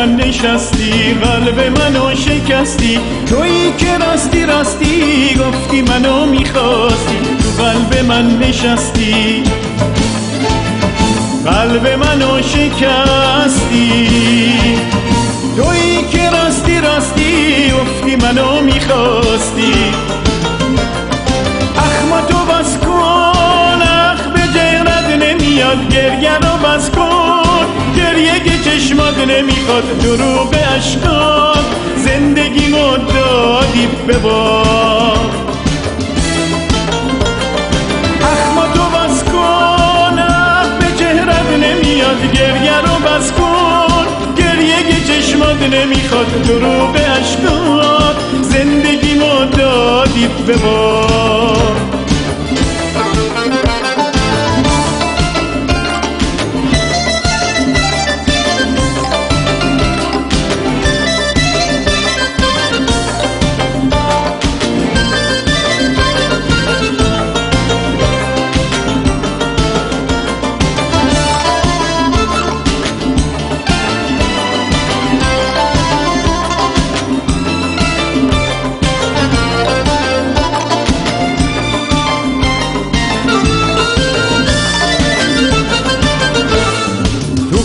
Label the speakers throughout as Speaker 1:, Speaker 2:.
Speaker 1: من نشستی، قلب منو شکستی، تویی که راستی راستی گفتی منو میخواستی. تو قلب من نشستی، قلب منو شکستی، تویی که راستی راستی گفتی منو میخواستی. اخماتو بس کن، اخ به جهرت نمیاد، گریه رو بس کن، گریه که چشمات نمیخواد، دروغ عشقات زندگیمو دادی به باد. اخماتو بس کن، اخ به جهرت نمیاد، گریه رو بس کن، گریه که چشمات نمیخواد، دروغ عشقات زندگیمو دادی به باد.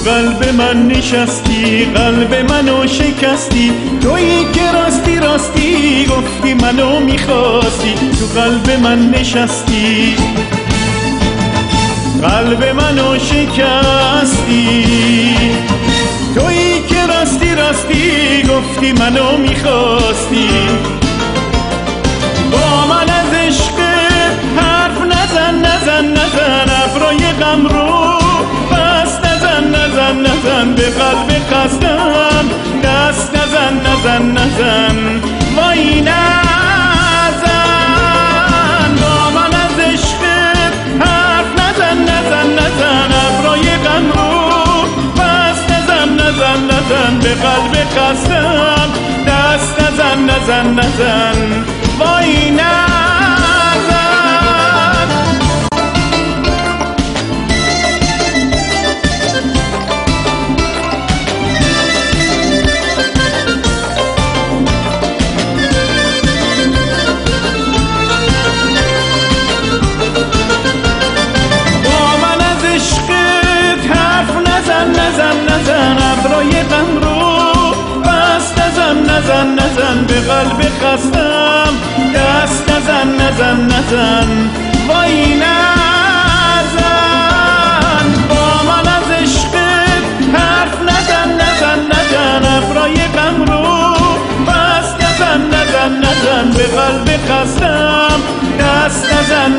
Speaker 1: قلب من نشستی، قلب منو شکستی، تویی که راستی راستی گفتی منو میخواستی. تو قلب من نشستی، قلب منو شکستی، تویی که راستی راستی گفتی منو میخواستی. با من از عشق حرف نزن نزن نزن، ابرای غم رو نزن، به قلب خستم دست نزن نزن نزن، وای نزن. با من از عشقت حرف نزن نزن نزن، ابرای غم رو بس نزن نزن نزن، به قلب خستم دست نزن نزن نزن، وای نزن. نزن به قلب خستم دست نزن نزن نزن، وای نزن. با من از عشقت حرف نزن نزن نزن، ابرای غم رو بس نزن نزن نزن، به قلب خستم دست نزن